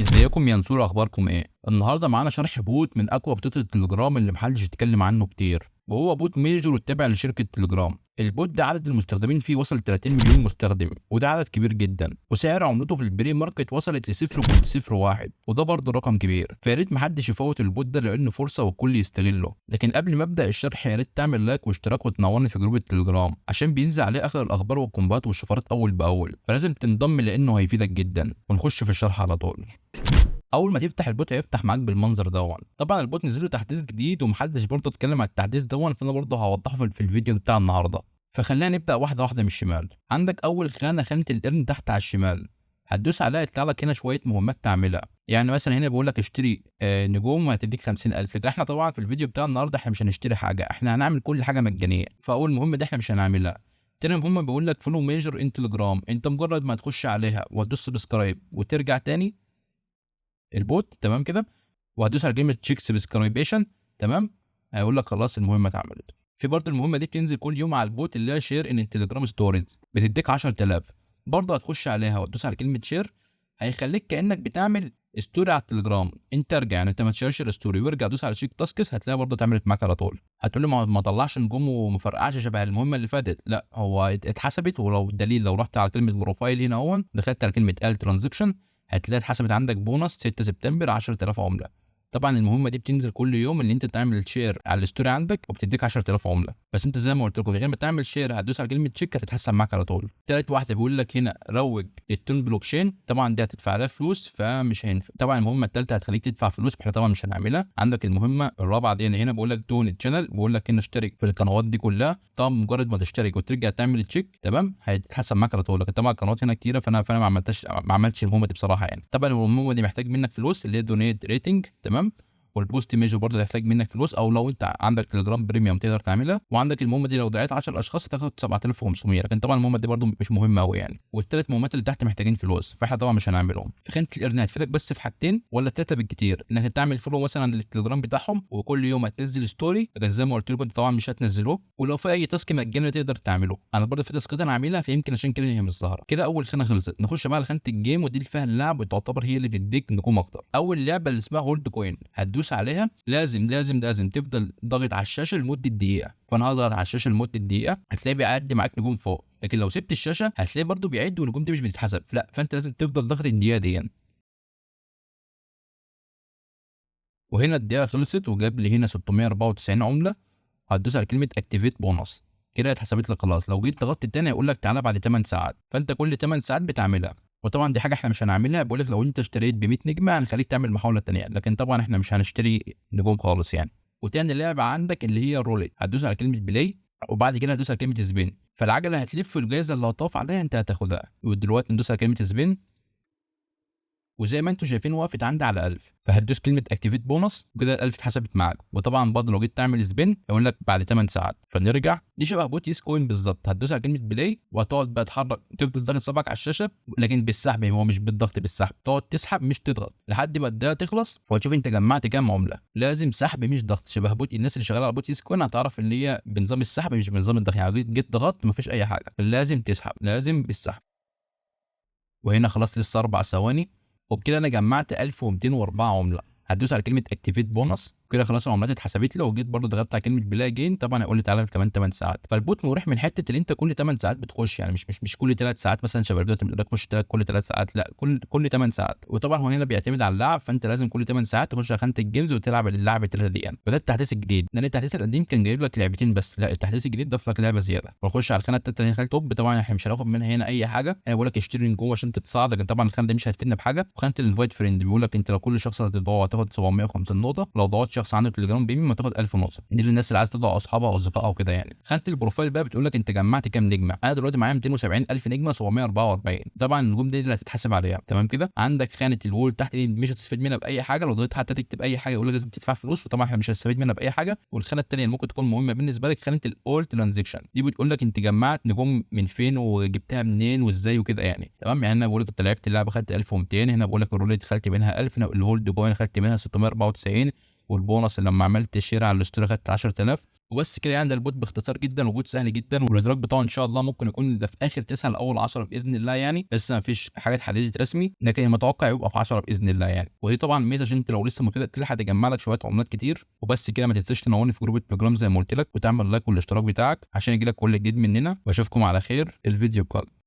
ازيكم يا نسور، اخباركم ايه؟ النهارده معانا شرح بوت من اقوى بوتات التليجرام اللي محدش يتكلم عنه كتير، وهو بوت ميجور التابع لشركه تليجرام. البوت ده عدد المستخدمين فيه وصل 30 مليون مستخدم، وده عدد كبير جدا، وسعر عملته في البري ماركت وصلت ل 0.01، وده برضه رقم كبير. فيا ريت محدش يفوت البوت ده لانه فرصه والكل يستغله. لكن قبل ما ابدا الشرح يا ريت تعمل لايك واشتراك وتنورني في جروب التليجرام عشان بينزل عليه اخر الاخبار والكومبات والشفرات اول باول، فلازم تنضم لانه هيفيدك جدا. ونخش في الشرح على طول. اول ما تفتح البوت هيفتح معاك بالمنظر دون. طبعا البوت نزل له تحديث جديد ومحدش برضه اتكلم عن التحديث دون، فانا برضه هوضحه في الفيديو بتاع النهارده. فخلينا نبدا واحده واحده من الشمال. عندك اول خانه الارن تحت على الشمال، هتدوس عليها يطلع لك هنا شويه مهمات تعملها. يعني مثلا هنا بيقول لك اشتري نجوم وهتديك 50,000. لكن احنا طبعا في الفيديو بتاع النهارده احنا مش هنشتري حاجه، احنا هنعمل كل حاجه مجانيه. فاول مهمه دي احنا مش هنعملها. تاني مهمه بيقول لك فولو ميجر ان تليجرام. انت مجرد ما تخش عليها وتدوس سبسكرايب وترجع تاني البوت تمام كده، وهتدوس على كلمه تشيك سبسكرايبيشن تمام، هيقول لك خلاص المهمه اتعملت. في برضه المهمه دي بتنزل كل يوم على البوت اللي هي شير ان التليجرام ستوريز، بتديك 10,000. برضه هتخش عليها وتدوس على كلمه شير، هيخليك كانك بتعمل ستوري على التليجرام. انت ارجع، يعني انت ما تشيرش الستوري وارجع دوس على شيك تاسكس، هتلاقيها برضه اتعملت معاك على طول. هتقول لي ما طلعش نجوم وما فرقعش شبه المهمه اللي فاتت. لا، هو اتحسبت. ولو الدليل لو رحت على كلمه بروفايل هنا اهون، دخلت على كلمه ال ترانزكشن، هتلاقي اتحسبت عندك بونص 6 سبتمبر 10,000 عمله. طبعا المهمه دي بتنزل كل يوم ان انت تعمل شير على الستوري عندك وبتديك 10,000 عمله. بس انت زي ما قلت لكم غير ما تعمل شير هتدوس على كلمه تشيك هتتحسب معاك على طول. تالت واحده بيقول لك هنا روج للتون بلوك تشين. طبعا دي هتدفع لها فلوس فمش هينفع. طبعا المهمه الثالثه هتخليك تدفع فلوس، احنا طبعا مش هنعملها. عندك المهمه الرابعه دي هنا بيقول لك تون الشانل، بيقول لك هنا اشترك في القنوات دي كلها. طبعا مجرد ما تشترك وترجع تعمل تشيك تمام هيتحسب معاك على طول. لكن طبعا القنوات هنا كتيره فانا ما عملتش المهمه دي بصراحه. يعني طبعا المهمه دي محتاج منك فلوس اللي هي دونيت ريتنج تمام. والبوست ميجر برضه هيحتاج منك فلوس، او لو انت عندك تليجرام بريميوم تقدر تعملها. وعندك المهمه دي لو دعيت 10 اشخاص هتاخد 7,500. لكن طبعا المهمه دي برضه مش مهمه قوي يعني. والثلاث مهمات اللي تحت محتاجين فلوس فاحنا طبعا مش هنعملهم. في خانه الارن هتفيدك بس في حاجتين ولا ثلاثه بالكتير، انك تعمل فولو مثلا للتليجرام بتاعهم وكل يوم هتنزل ستوري. لكن زي ما قلت لكم طبعا مش هتنزلوه. ولو في اي تاسك مجاني تقدر تعمله. انا برضه في تاسكات انا عاملها فيمكن عشان كده هي مش ظاهره كده. اول خانه خلصت، نخش بقى على خانه الجيم ودي اللي فيها اللعب وتعتبر هي اللي بتديك نجوم اكتر. اول لعبه اللي اسمها هولد كوين هتدوس عليها. لازم تفضل ضاغط على الشاشه لمده دقيقه. فانا هضغط على الشاشه لمده دقيقه هتلاقي بيعد معاك نجوم فوق. لكن لو سبت الشاشه هتلاقي برضو بيعد والنجوم دي مش بتتحسب. لا، فانت لازم تفضل ضاغط الدقيقه دي يعني. وهنا الدقيقه خلصت وجاب لي هنا 694 عمله. هتدوس على كلمه اكتيفيت بونص كده اتحسبت لك خلاص. لو جيت ضغطت تاني هيقول لك تعالى بعد 8 ساعات، فانت كل 8 ساعات بتعملها. وطبعا دي حاجه احنا مش هنعملها. بقول لك لو انت اشتريت ب 100 نجمه هنخليك تعمل محاوله تانيه، لكن طبعا احنا مش هنشتري نجوم خالص يعني. وتاني لعبه عندك اللي هي روليت، هتدوس على كلمه بلاي وبعد كده هتدوس على كلمه سبين، فالعجله هتلف والجائزه اللي هتقف عليها انت هتاخدها. ودلوقتي ندوس على كلمه سبين، وزي ما انتم شايفين وقفت عندي على 1000. فهتدوس كلمه اكتيفيت بونص وكده ال1000 اتحسبت معاك. وطبعا برضه لو جيت تعمل سبين يقول لك بعد 8 ساعات. فنرجع، دي شبه بوت يس كوين بالظبط. هتدوس على كلمه بلاي وهتقعد بقى تحرك، تفضل ضاغط صبعك على الشاشه لكن بالسحب، هو مش بالضغط، بالسحب. تقعد تسحب مش تضغط لحد ما الدقيقه تخلص وتشوف انت جمعت كام عمله. لازم سحب مش ضغط. شبه بوت الناس اللي شغاله على بوت يس كوين هتعرف ان هي بنظام السحب مش بنظام الضغط. يعني جيت ضغطت مفيش اي حاجه، لازم تسحب، لازم بالسحب. وهنا خلاص لسه 4 ثواني. وبكده انا جمعت 1204 عمله. هتدوس على كلمه اكتيفيت بونص كده خلاص العملات اتحسبت لي. وجيت برضه ضغطت على كلمه بلاي جين، طبعا هيقول لي تعالى كمان 8 ساعات. فالبوت مريح من حته اللي انت كل 8 ساعات بتخش، يعني مش كل 3 ساعات مثلا شباب دلوقتي بتقدر تخش كل 3 ساعات، لا كل 8 ساعات. وطبعا هو هنا بيعتمد على اللعب، فانت لازم كل 8 ساعات تخش على خانه الجيمز وتلعب اللعبه الثلاثه دي يعني. وده التحديث الجديد، لان التحديث القديم كان جايب لك لعبتين بس، لا التحديث الجديد ضاف لك لعبه زياده. ونخش على الخانه الثالثه اللي هي خانه توب. طبعا احنا مش هناخد منها هنا اي حاجه. انا بقول لك اشتري من جوه عشان تتصاعد، لكن طبعا الخانه دي مش هتفيدنا بحاجه. وخانه الانفايت فريند بيقول لك انت لو كل شخص هتضغط هتاخد 750 نقطه، لو ضغطت شخص عنده تليجرام بيمي ما تاخد 1000 نقطه. دي للناس اللي عايزه تضغط اصحابها او اصدقائها وكده يعني. خانه البروفايل بقى بتقول لك انت جمعت كام نجمه. انا دلوقتي معايا 270,000 نجمه 744. طبعا النجوم دي اللي هتتحسب عليها تمام كده. عندك خانه الوول تحت دي مش هتستفيد منها باي حاجه. لو ضغطت حتى تكتب اي حاجه يقول لك لازم تدفع فلوس، وطبعا احنا مش هنستفيد منها باي حاجه. والخانه الثانيه اللي ممكن تكون مهمه بالنسبه لك خانه الاول ترانزكشن، دي بتقول لك انت جمعت نجوم من فين وجبتها منين وازاي وكده يعني تمام. يعني انا بقول لك انت لعبت اللعبه خدت 1200، هنا بقول لك الروليت خدت منها 1000، الهولد كوين خدت منها 694، والبونص اللي لما عملت شير على الستوري خدت 10000. وبس كده يعني. ده البوت باختصار جدا، وبوت سهل جدا، والادراك بتاعه ان شاء الله ممكن يكون ده في اخر 9 لاول 10 باذن الله يعني. لسه ما فيش حاجه اتحددت رسمي، لكن المتوقع يبقى في 10 باذن الله يعني. ودي طبعا ميزه عشان انت لو لسه مبتدئ تلحق تجمع لك شويه عملات كتير. وبس كده، ما تنساش تنورني في جروب التليجرام زي ما قلت لك، وتعمل لايك والاشتراك بتاعك عشان يجي لك كل جديد مننا. واشوفكم على خير الفيديو القادم.